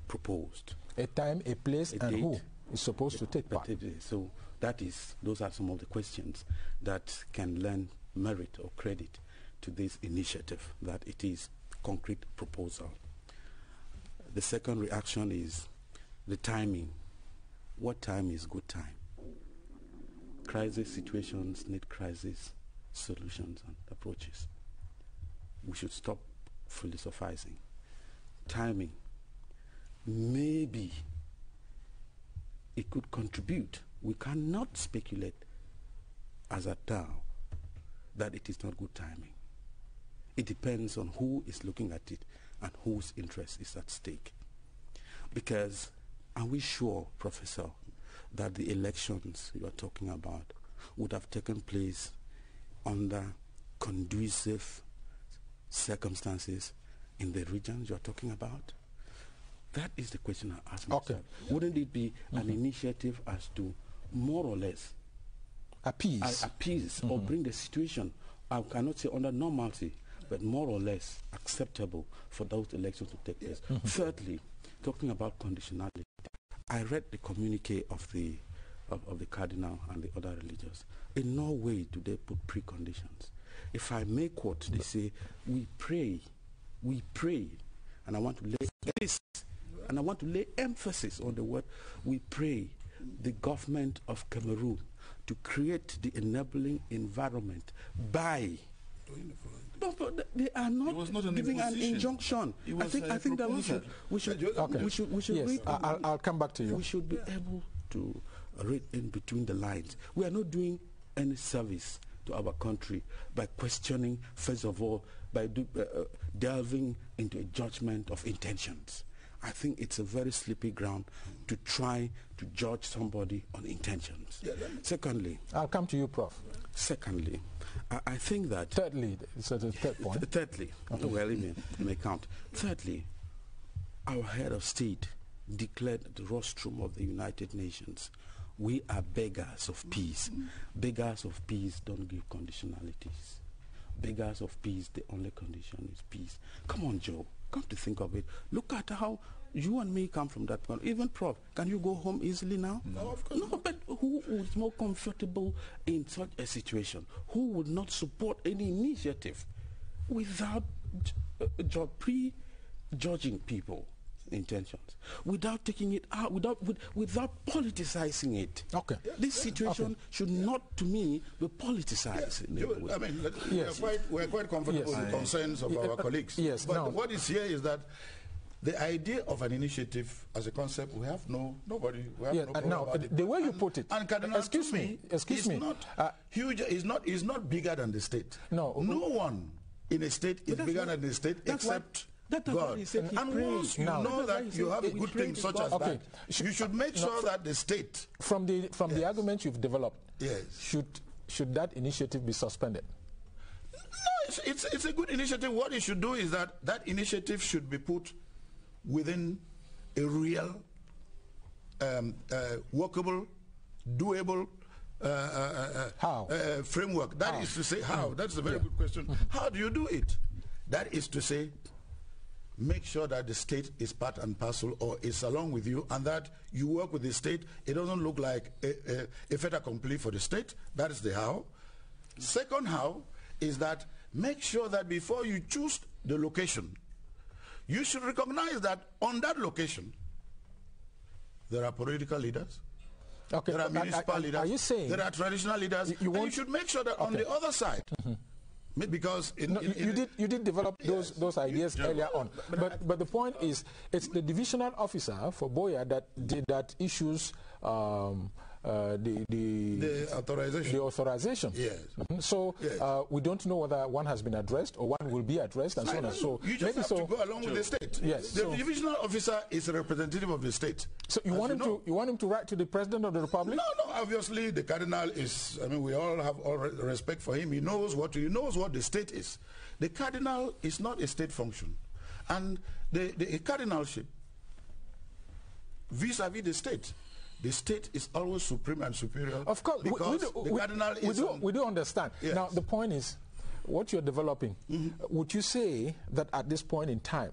proposed. A time, a place, and date. who is supposed to take part. So those are some of the questions that can lend merit or credit to this initiative, that it is concrete proposal. The second reaction is the timing. What time is good time? Crisis situations need crisis solutions and approaches. We should stop philosophizing. Timing. Maybe it could contribute. We cannot speculate as at now that it is not good timing. It depends on who is looking at it and whose interest is at stake. Because are we sure, Professor, that the elections you are talking about would have taken place under conducive circumstances in the regions you are talking about? That is the question I ask myself. Wouldn't it be an initiative as to more or less appease or bring the situation, I cannot say under normalcy, but more or less acceptable for those elections to take place? Thirdly, talking about conditionality, I read the communique of the cardinal and the other religious. In no way do they put preconditions. If I may quote, they say, we pray, and I want to lay this, and I want to lay emphasis on the word we pray, the government of Cameroon to create the enabling environment by. But they are not giving an injunction. I think that we should yes, read. I'll come back to you. We should be able to read in between the lines. We are not doing any service to our country by questioning, first of all, by delving into a judgment of intentions. I think it's a very slippery ground to try to judge somebody on intentions. Secondly, I'll come to you, Prof. Secondly, I think that... Thirdly, so the third point. Thirdly, well, it may count. Thirdly, our head of state declared at the rostrum of the United Nations, we are beggars of peace. Beggars of peace don't give conditionalities. Beggars of peace, the only condition is peace. Come on, Joe. Come to think of it. Look at how you and me come from that point. Even Prof, can you go home easily now? No, of course not. But who is more comfortable in such a situation? Who would not support any initiative without prejudging people? Intentions, without taking it out, without politicizing it. Okay. This situation should not, to me, be politicized. Yeah. I mean, we're quite comfortable with the concerns of our colleagues. Yes. But what is here is that the idea of an initiative as a concept, we have nobody. We have no problem now, about it. the way you put it, and Cardinal excuse me, not huge. Is not bigger than the state. No one in a state is bigger than the state except God. And once you know that you have a good thing such as that, you should make sure that the state... From the argument you've developed, should that initiative be suspended? No, it's a good initiative. What it should do is that initiative should be put within a real, workable, doable framework. That is to say, how? That's a very good question. How do you do it? That is to say, make sure that the state is part and parcel or is along with you, and that you work with the state. It doesn't look like a fait accompli for the state. That is the how. Second how is that make sure that before you choose the location, you should recognize that on that location there are political leaders, there are municipal leaders, are you saying there are traditional leaders, and you should make sure that on the other side, because you did develop those ideas earlier on, but the point is, it's the divisional officer for Boya that issues the authorization. Yes. So we don't know whether one has been addressed or one will be addressed, and so on and so. You just have to go along with the state. Yes. The divisional officer is a representative of the state. So you want him to write to the President of the Republic? No. Obviously, the Cardinal is. I mean, we all have all respect for him. He knows what the state is. The Cardinal is not a state function, and the cardinalship vis-a-vis the state. The state is always supreme and superior. Of course, because the cardinal is. We do understand. Yes. Now the point is, what you're developing. Would you say that at this point in time,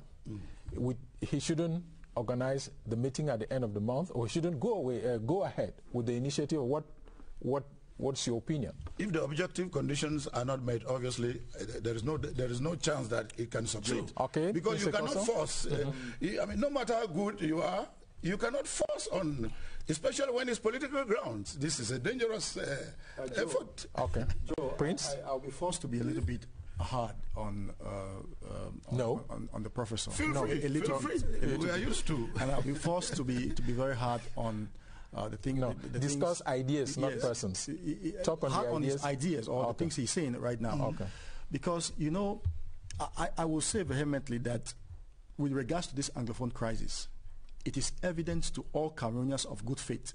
he shouldn't organize the meeting at the end of the month, or he shouldn't go ahead with the initiative? What's your opinion? If the objective conditions are not met, obviously there is no chance that it can succeed. Okay. Because you cannot force. I mean, no matter how good you are, you cannot force on, especially when it's political grounds. This is a dangerous effort. Okay. Joe, Prince? I'll be forced to be a little bit hard on the professor. Feel free. We are used to. And I'll be forced to be very hard on the thing. No, discuss ideas, not persons. Talk on hard the on ideas. his ideas or the things he's saying right now. Okay. Because, you know, I will say vehemently that with regards to this Anglophone crisis, it is evident to all Cameroonians of good faith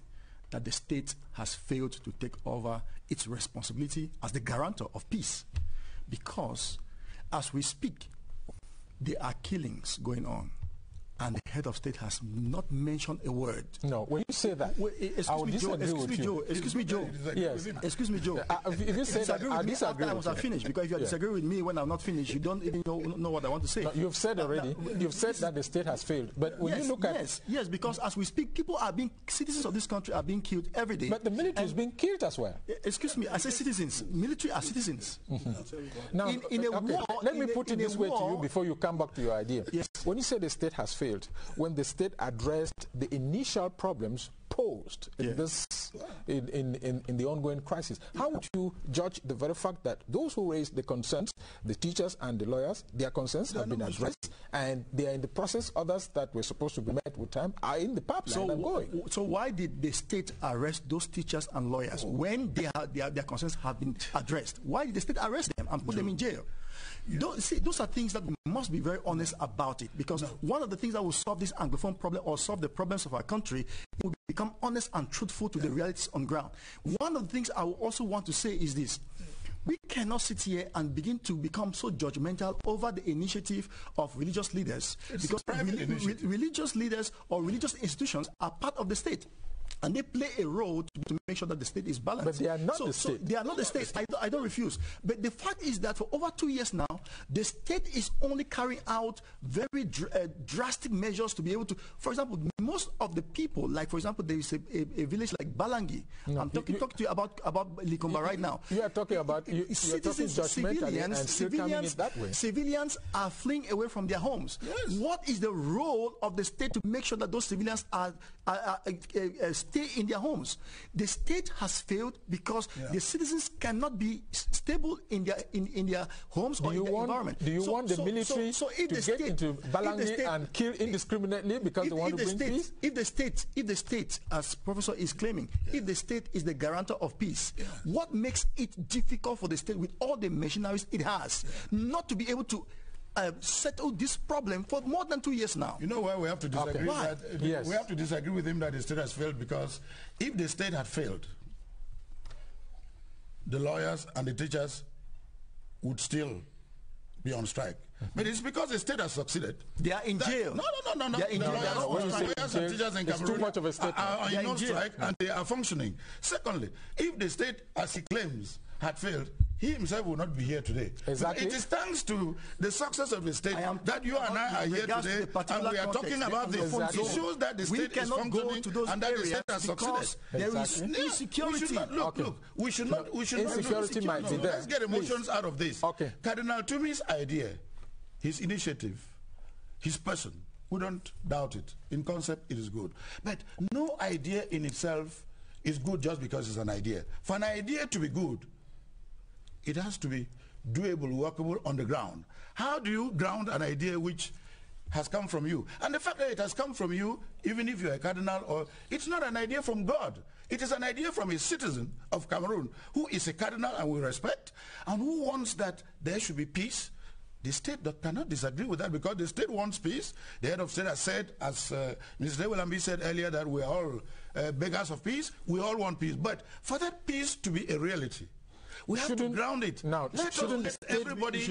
that the state has failed to take over its responsibility as the guarantor of peace. Because as we speak, there are killings going on, and the head of state has not mentioned a word. No, when you say that, I will disagree with you. Excuse me, Joe. Yes. Excuse me, Joe. If you say that, I disagree with you. Finished, because if you disagree with me when I'm not finished, you don't even know what I want to say. No, you've said already. You've said that the state has failed. But when you look at yes, because as we speak, citizens of this country are being killed every day. But the military is being killed as well. Excuse me, I say citizens. Military are citizens. Now, in a war, let me put it this way to you before you come back to your idea. Yes. When you say the state has failed, when the state addressed the initial problems posed in the ongoing crisis, how would you judge the very fact that those who raised the concerns, the teachers and the lawyers, their concerns have been addressed, and they are in the process? Others that were supposed to be met with time are in the pipeline and going. So why did the state arrest those teachers and lawyers when their concerns have been addressed? Why did the state arrest them? and put them in jail. Those are things that we must be very honest about it, because one of the things that will solve this Anglophone problem or solve the problems of our country will become honest and truthful to the realities on ground. One of the things I will also want to say is this. We cannot sit here and begin to become so judgmental over the initiative of religious leaders, because religious leaders or religious institutions are part of the state. And they play a role to make sure that the state is balanced. But they are not the state. So they are not the state. I don't refuse. But the fact is that for over 2 years now, the state is only carrying out very drastic measures to be able to, for example, most of the people, like for example, there is a village like Balangi. No, I'm talking to you about Likomba right now. You are talking about citizens, civilians are fleeing away from their homes. Yes. What is the role of the state to make sure that those civilians stay in their homes? The state has failed because the citizens cannot be stable in their homes or in their environment. Do you want the military to get into Balangi and kill indiscriminately because they want to bring peace? If the state, as Professor is claiming, if the state is the guarantor of peace, what makes it difficult for the state with all the machineries it has not to be able to settle this problem for more than 2 years now? You know why we have to disagree? Yes. We have to disagree with him that the state has failed, because if the state had failed, the lawyers and the teachers would still be on strike. But it's because the state has succeeded. They are in jail. No. They are in jail. Lawyers and teachers in Cameroon too much of a state are in strike and they are functioning. Secondly, if the state, as he claims, had failed, he himself would not be here today. Exactly. It is thanks to the success of the state that you and I are here today, and we are talking about the issues that the state is functioning and that the state has succeeded. There is insecurity. We should not insecurity might be there. Let's get emotions out of this. Okay. Cardinal TUMI's idea, his initiative, his person, we don't doubt it. In concept, it is good. But no idea in itself is good just because it's an idea. For an idea to be good, it has to be doable, workable on the ground. How do you ground an idea which has come from you? And the fact that it has come from you, even if you're a cardinal, or it's not an idea from God. It is an idea from a citizen of Cameroon who is a cardinal and we respect, and who wants that there should be peace. The state cannot disagree with that, because the state wants peace. The head of state has said, as Mr. Dewelambi said earlier, that we are all beggars of peace. We all want peace. But for that peace to be a reality, we have to ground it. Now, let everybody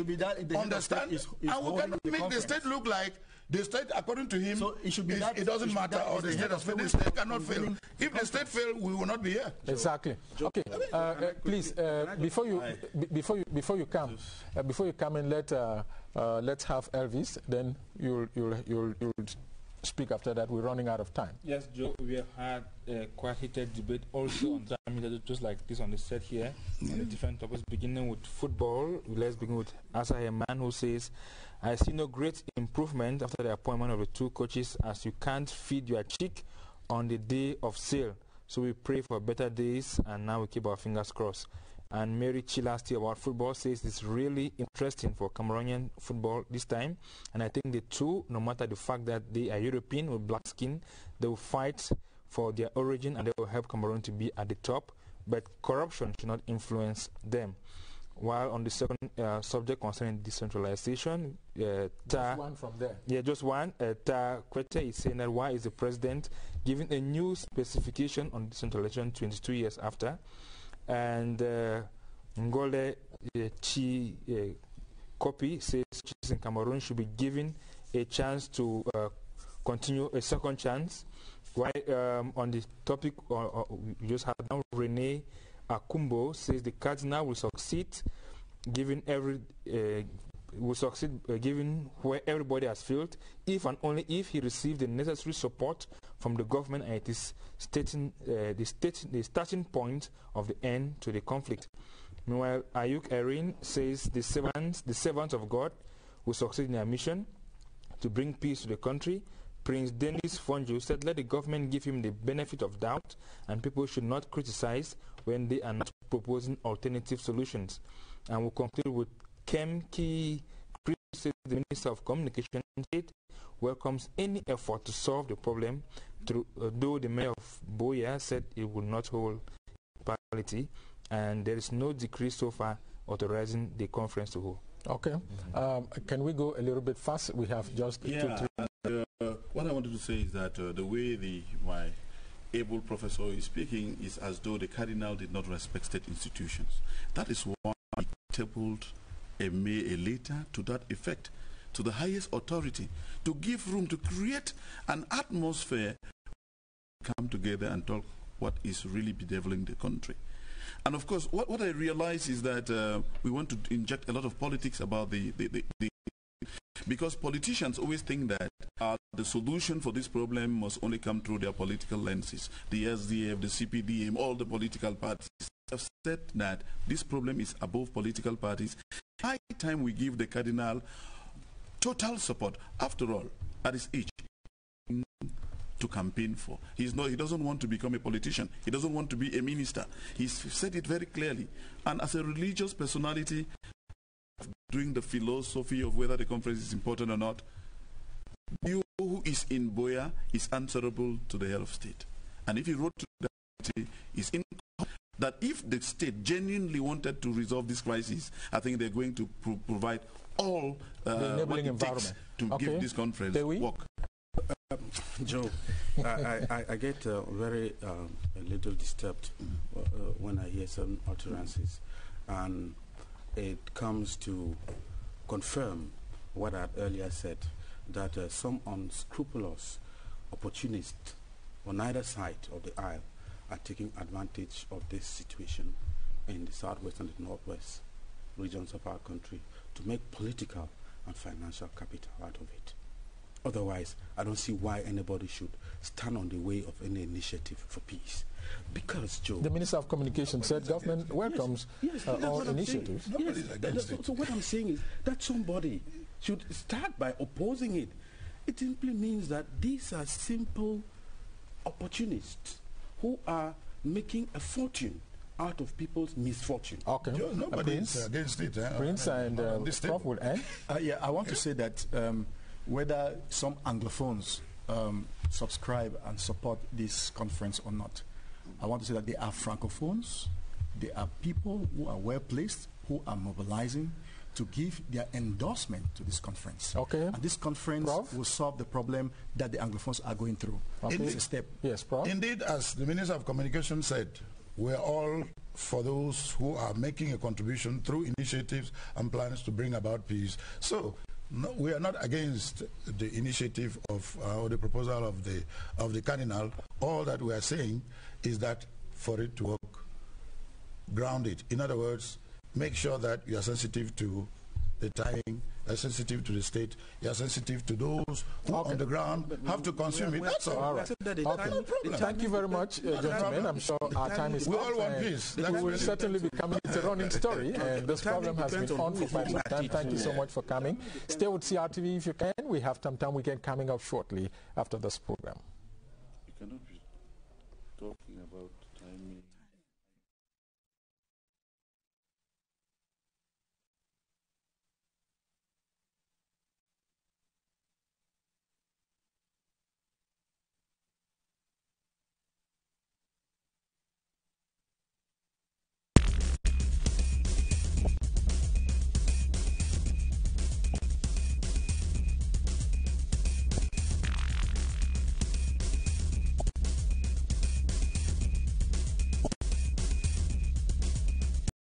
understand, and we cannot make the state look like the state, according to him, so it doesn't matter, or the state has failed. The state cannot fail. If the state fails, we will not be here. Exactly. Okay. Please, before you come in, let's have Elvis. Then you'll speak after that. We're running out of time. Yes, Joe, we have had a quite heated debate also on time, just like this on the set here, on the different topics, beginning with football. Let's begin with Asa, a man who says, I see no great improvement after the appointment of the two coaches, as you can't feed your chick on the day of sale. So we pray for better days, and now we keep our fingers crossed. And Mary Chilasti about football says it's really interesting for Cameroonian football this time. And I think the two, no matter the fact that they are European with black skin, they will fight for their origin and they will help Cameroon to be at the top. But corruption should not influence them. While on the second subject concerning decentralization, just one from there. Yeah, just one. Ta Kwete is saying that why is the president giving a new specification on decentralization 22 years after? And Ngole Chi Copy says in Cameroon should be given a chance to continue, a second chance. Why on the topic we just had now, Rene Akumbo says the cardinal will succeed given given where everybody has failed, if and only if he received the necessary support from the government, and it is the starting point of the end to the conflict. Meanwhile, Ayuk Erin says the servants of God will succeed in their mission to bring peace to the country. Prince Denis Fonjo said, let the government give him the benefit of doubt, and people should not criticize when they are not proposing alternative solutions. And we'll conclude with Kemki Chris, says the Minister of Communication State welcomes any effort to solve the problem, though the mayor of Boya said it will not hold parity, and there is no decree so far authorizing the conference to hold. Okay. Can we go a little bit fast? We have just 2-3 what I wanted to say is that the way my able professor is speaking is as though the cardinal did not respect state institutions. That is why he tabled a letter to that effect to the highest authority to give room to create an atmosphere to come together and talk what is really bedeviling the country. And of course, what I realize is that we want to inject a lot of politics about because politicians always think that the solution for this problem must only come through their political lenses. The SDF, the CPDM, all the political parties have said that this problem is above political parties. High time we give the cardinal total support. After all, at his age, to campaign for. He doesn't want to become a politician. He doesn't want to be a minister. He's said it very clearly. And as a religious personality, doing the philosophy of whether the conference is important or not, you who is in Boya is answerable to the head of state. And if he wrote to the party, is in that if the state genuinely wanted to resolve this crisis, I think they're going to provide all the enabling environment to give this conference work. Joe, I get very a little disturbed when I hear some utterances, and it comes to confirm what I had earlier said, that some unscrupulous opportunists on either side of the aisle are taking advantage of this situation in the southwest and the northwest regions of our country to make political and financial capital out of it. Otherwise, I don't see why anybody should stand on the way of any initiative for peace. Because, Joe... The Minister of Communication said government welcomes all initiatives. So what I'm saying is that somebody should start by opposing it. It simply means that these are simple opportunists who are making a fortune out of people's misfortune. Okay. Joe, nobody's against it. Prince and Prof will end. Yeah, I want to say that whether some Anglophones subscribe and support this conference or not, I want to say that they are Francophones, they are people who are well placed, who are mobilizing to give their endorsement to this conference. Okay. And this conference will solve the problem that the Anglophones are going through. Okay. It's a step. Yes, Prof. Indeed, as the Minister of Communication said, we're all for those who are making a contribution through initiatives and plans to bring about peace. So, no, we are not against the initiative of or the proposal of the cardinal. All that we are saying is that for it to work, ground it. In other words, make sure that you are sensitive to the timing, you are sensitive to the state, you are sensitive to those who on the ground have to consume it. That's all. Right. Thank you very much, gentlemen. I'm sure our time is up. We all want peace. We will certainly be coming. It's a running story, and this problem has been on for quite some time. Thank you so much for coming. Stay with CRTV if you can. We have Tam Tam Weekend coming up shortly after this program. You cannot